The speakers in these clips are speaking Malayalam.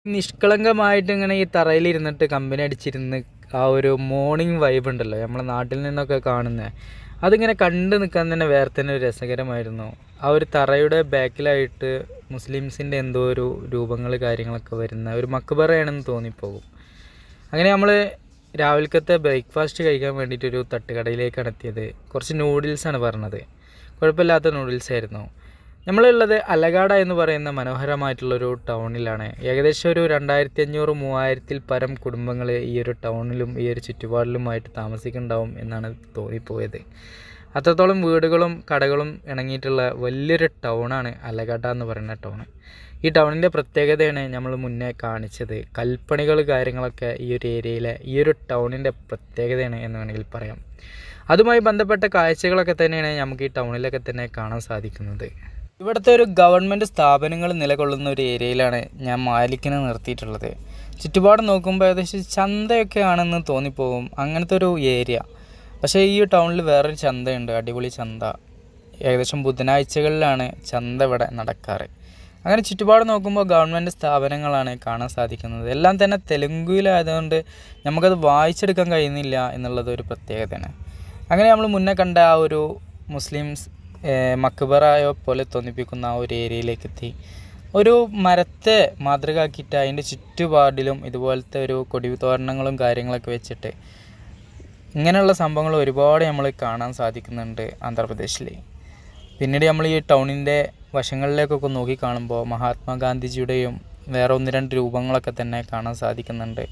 നിഷ്കളങ്കമായിട്ട് ഇങ്ങനെ ഈ തറയിലിരുന്നിട്ട് കമ്പനി അടിച്ചിരുന്ന് ആ ഒരു മോർണിംഗ് വൈബ് ഉണ്ടല്ലോ നമ്മളെ നാട്ടിൽ നിന്നൊക്കെ കാണുന്നത്, അതിങ്ങനെ കണ്ടു നിൽക്കാൻ തന്നെ വേറെ തന്നെ ഒരു രസകരമായിരുന്നു. ആ ഒരു തറയുടെ ബാക്കിലായിട്ട് മുസ്ലിംസിൻ്റെ എന്തോ ഒരു രൂപങ്ങൾ കാര്യങ്ങളൊക്കെ വരുന്ന ഒരു മക്ബറയാണെന്ന് തോന്നിപ്പോകും. അങ്ങനെ നമ്മൾ രാവിലത്തെ ബ്രേക്ക്ഫാസ്റ്റ് കഴിക്കാൻ വേണ്ടിയിട്ടൊരു തട്ടുകടയിലേക്കാണ് എത്തിയത്. കുറച്ച് നൂഡിൽസാണ് പറഞ്ഞത്. കുഴപ്പമില്ലാത്ത നൂഡിൽസ് ആയിരുന്നു. നമ്മളുള്ളത് അലഗാഡ എന്ന് പറയുന്ന മനോഹരമായിട്ടുള്ളൊരു ടൗണിലാണ്. ഏകദേശം ഒരു 2500-3000 പരം കുടുംബങ്ങൾ ഈ ഒരു ടൗണിലും ഈ ഒരു ചുറ്റുപാടിലുമായിട്ട് താമസിക്കുന്നുണ്ടാവും എന്നാണ് തോന്നിപ്പോയത്. അത്രത്തോളം വീടുകളും കടകളും ഇണങ്ങിയിട്ടുള്ള വലിയൊരു ടൗണാണ് അലഗാഡ എന്ന് പറയുന്ന ടൗൺ. ഈ ടൗണിൻ്റെ പ്രത്യേകതയാണ് നമ്മൾ മുന്നേ കാണിച്ചത്. കൽപ്പണികൾ കാര്യങ്ങളൊക്കെ ഈ ഒരു ഏരിയയിലെ ഈ ഒരു ടൗണിൻ്റെ പ്രത്യേകതയാണ് എന്ന് വേണമെങ്കിൽ പറയാം. അതുമായി ബന്ധപ്പെട്ട കാഴ്ചകളൊക്കെ തന്നെയാണ് നമുക്ക് ഈ ടൗണിലൊക്കെ തന്നെ കാണാൻ സാധിക്കുന്നത്. ഇവിടുത്തെ ഒരു ഗവൺമെൻറ് സ്ഥാപനങ്ങൾ നിലകൊള്ളുന്ന ഒരു ഏരിയയിലാണ് ഞാൻ മാലിക്കിനെ നിർത്തിയിട്ടുള്ളത്. ചുറ്റുപാട് നോക്കുമ്പോൾ ഏകദേശം ചന്തയൊക്കെ ആണെന്ന് തോന്നിപ്പോകും, അങ്ങനത്തെ ഒരു ഏരിയ. പക്ഷേ ഈ ടൗണിൽ വേറൊരു ചന്തയുണ്ട്, അടിപൊളി ചന്ത. ഏകദേശം ബുധനാഴ്ചകളിലാണ് ചന്ത ഇവിടെ നടക്കാറ്. അങ്ങനെ ചുറ്റുപാട് നോക്കുമ്പോൾ ഗവൺമെൻറ് സ്ഥാപനങ്ങളാണ് കാണാൻ സാധിക്കുന്നത്. എല്ലാം തന്നെ തെലുങ്കുവിലായതുകൊണ്ട് നമുക്കത് വായിച്ചെടുക്കാൻ കഴിയുന്നില്ല എന്നുള്ളത് ഒരു പ്രത്യേകതയാണ്. അങ്ങനെ നമ്മൾ മുന്നേ കണ്ട ആ ഒരു മുസ്ലിംസ് മക്ബറായോ പോലെ തോന്നിപ്പിക്കുന്ന ആ ഒരു ഏരിയയിലേക്ക് എത്തി. ഒരു മരത്തെ മാതൃകയാക്കിയിട്ട് അതിൻ്റെ ചുറ്റുപാടിലും ഇതുപോലത്തെ ഒരു കൊടി തോരണങ്ങളും കാര്യങ്ങളൊക്കെ വെച്ചിട്ട് ഇങ്ങനെയുള്ള സംഭവങ്ങൾ ഒരുപാട് നമ്മൾ കാണാൻ സാധിക്കുന്നുണ്ട് ആന്ധ്രാപ്രദേശിൽ. പിന്നീട് നമ്മൾ ഈ ടൗണിൻ്റെ വശങ്ങളിലേക്കൊക്കെ നോക്കി കാണുമ്പോൾ മഹാത്മാഗാന്ധിജിയുടെയും വേറെ 1-2 രൂപങ്ങളൊക്കെ തന്നെ കാണാൻ സാധിക്കുന്നുണ്ട്.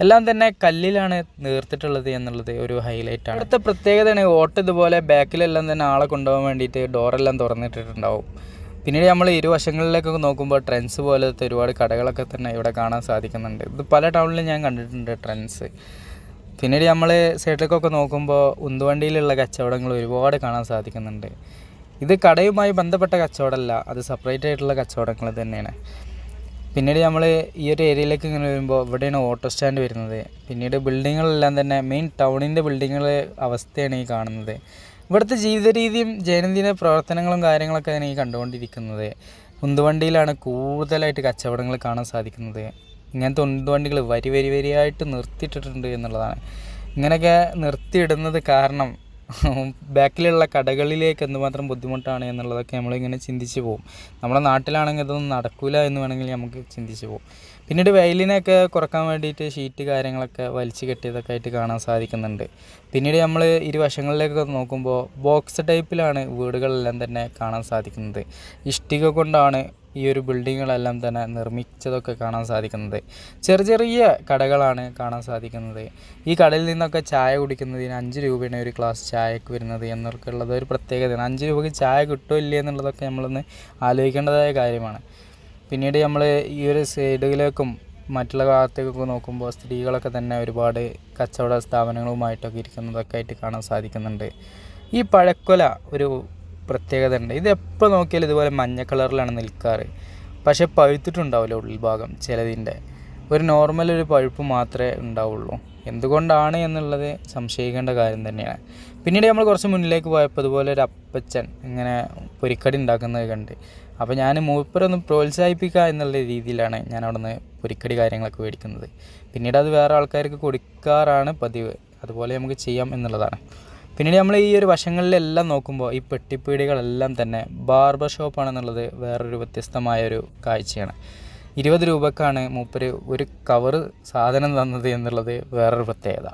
എല്ലാം തന്നെ കല്ലിലാണ് നേർത്തിട്ടുള്ളത് എന്നുള്ളത് ഒരു ഹൈലൈറ്റാണ്. അടുത്ത പ്രത്യേകതയാണ് ഓട്ടോ ഇതുപോലെ ബാക്കിലെല്ലാം തന്നെ ആളെ കൊണ്ടുപോകാൻ വേണ്ടിയിട്ട് ഡോറെല്ലാം തുറന്നിട്ടിട്ടുണ്ടാവും. പിന്നീട് നമ്മൾ ഇരുവശങ്ങളിലേക്കൊക്കെ നോക്കുമ്പോൾ ട്രെൻഡ്സ് പോലത്തെ ഒരുപാട് കടകളൊക്കെ തന്നെ ഇവിടെ കാണാൻ സാധിക്കുന്നുണ്ട്. ഇത് പല ടൗണിലും ഞാൻ കണ്ടിട്ടുണ്ട് ട്രെൻഡ്സ്. പിന്നീട് നമ്മൾ സൈഡിലേക്കൊക്കെ നോക്കുമ്പോൾ ഉന്തുവണ്ടിയിലുള്ള കച്ചവടങ്ങൾ ഒരുപാട് കാണാൻ സാധിക്കുന്നുണ്ട്. ഇത് കടയുമായി ബന്ധപ്പെട്ട കച്ചവടമല്ല, അത് സെപ്പറേറ്റ് ആയിട്ടുള്ള കച്ചവടങ്ങൾ തന്നെയാണ്. പിന്നീട് നമ്മൾ ഈ ഒരു ഏരിയയിലേക്ക് ഇങ്ങനെ വരുമ്പോൾ ഇവിടെയാണ് ഓട്ടോ സ്റ്റാൻഡ് വരുന്നത്. പിന്നീട് ബിൽഡിങ്ങുകളെല്ലാം തന്നെ മെയിൻ ടൗണിൻ്റെ ബിൽഡിങ്ങുകൾ അവസ്ഥയാണ് ഈ കാണുന്നത്. ഇവിടുത്തെ ജീവിത രീതിയും ദൈനംദിന പ്രവർത്തനങ്ങളും കാര്യങ്ങളൊക്കെയാണ് ഈ കണ്ടുകൊണ്ടിരിക്കുന്നത്. ഉന്തുവണ്ടിയിലാണ് കൂടുതലായിട്ട് കച്ചവടങ്ങൾ കാണാൻ സാധിക്കുന്നത്. ഇങ്ങനത്തെ ഉന്തുവണ്ടികൾ വരിയായിട്ട് നിർത്തിയിട്ടിട്ടുണ്ട് എന്നുള്ളതാണ്. ഇങ്ങനെയൊക്കെ നിർത്തിയിടുന്നത് കാരണം ബാക്കിലുള്ള കടകളിലേക്ക് എന്തുമാത്രം ബുദ്ധിമുട്ടാണ് എന്നുള്ളതൊക്കെ നമ്മളിങ്ങനെ ചിന്തിച്ച് പോകും. നമ്മുടെ നാട്ടിലാണെങ്കിൽ ഇതൊന്നും നടക്കില്ല എന്ന് വേണമെങ്കിൽ നമുക്ക് ചിന്തിച്ച് പോകും. പിന്നീട് വെയിലിനെയൊക്കെ കുറക്കാൻ വേണ്ടിയിട്ട് ഷീറ്റ് കാര്യങ്ങളൊക്കെ വലിച്ചു കെട്ടിയതൊക്കെ ആയിട്ട് കാണാൻ സാധിക്കുന്നുണ്ട്. പിന്നീട് നമ്മൾ ഇരുവശങ്ങളിലേക്കൊക്കെ നോക്കുമ്പോൾ ബോക്സ് ടൈപ്പിലാണ് വീടുകളെല്ലാം തന്നെ കാണാൻ സാധിക്കുന്നത്. ഇഷ്ടിക കൊണ്ടാണ് ഈ ഒരു ബിൽഡിങ്ങുകളെല്ലാം തന്നെ നിർമ്മിച്ചതൊക്കെ കാണാൻ സാധിക്കുന്നത്. ചെറിയ കടകളാണ് കാണാൻ സാധിക്കുന്നത്. ഈ കടയിൽ നിന്നൊക്കെ ചായ കുടിക്കുന്നതിന് 5 രൂപയാണ് ഒരു ഗ്ലാസ് ചായക്ക് വരുന്നത് എന്നൊക്കെ ഉള്ളത് ഒരു പ്രത്യേകതയാണ്. 5 രൂപയ്ക്ക് ചായ കിട്ടുമോ ഇല്ലേ എന്നുള്ളതൊക്കെ നമ്മളൊന്ന് ആലോചിക്കേണ്ടതായ കാര്യമാണ്. പിന്നീട് നമ്മൾ ഈ ഒരു സൈഡിലേക്കും മറ്റുള്ള ഭാഗത്തേക്കൊക്കെ നോക്കുമ്പോൾ സ്ത്രീകളൊക്കെ തന്നെ ഒരുപാട് കച്ചവട സ്ഥാപനങ്ങളുമായിട്ടൊക്കെ ഇരിക്കുന്നതൊക്കെ ആയിട്ട് കാണാൻ സാധിക്കുന്നുണ്ട്. ഈ പഴക്കൊല ഒരു പ്രത്യേകത ഉണ്ട്. ഇത് എപ്പോൾ നോക്കിയാലും ഇതുപോലെ മഞ്ഞ കളറിലാണ് നിൽക്കാറ്. പക്ഷേ പഴുത്തിട്ടുണ്ടാവില്ല ഉൾഭാഗം. ചിലതിൻ്റെ ഒരു നോർമൽ ഒരു പഴുപ്പ് മാത്രമേ ഉണ്ടാവുള്ളൂ. എന്തുകൊണ്ടാണ് എന്നുള്ളത് സംശയിക്കേണ്ട കാര്യം തന്നെയാണ്. പിന്നീട് നമ്മൾ കുറച്ച് മുന്നിലേക്ക് പോയപ്പോൾ ഇതുപോലെ ഒരു അപ്പച്ചൻ ഇങ്ങനെ പൊരിക്കടി ഉണ്ടാക്കുന്നത് കണ്ട്. അപ്പോൾ ഞാൻ മൂപ്പരൊന്ന് പ്രോത്സാഹിപ്പിക്കുക എന്നുള്ള രീതിയിലാണ് ഞാൻ അവിടെ നിന്ന് പൊരിക്കടി കാര്യങ്ങളൊക്കെ മേടിക്കുന്നത്. പിന്നീട് അത് വേറെ ആൾക്കാർക്ക് കൊടുക്കാറാണ് പതിവ്. അതുപോലെ നമുക്ക് ചെയ്യാം എന്നുള്ളതാണ്. പിന്നീട് നമ്മൾ ഈ ഒരു വശങ്ങളിലെല്ലാം നോക്കുമ്പോൾ ഈ പെട്ടിപ്പീടികളെല്ലാം തന്നെ ബാർബർ ഷോപ്പാണെന്നുള്ളത് വേറൊരു വ്യത്യസ്തമായൊരു കാഴ്ചയാണ്. 20 രൂപക്കാണ് മൂപ്പര് ഒരു കവറ് സാധനം തന്നത് എന്നുള്ളത് വേറൊരു പ്രത്യേകത.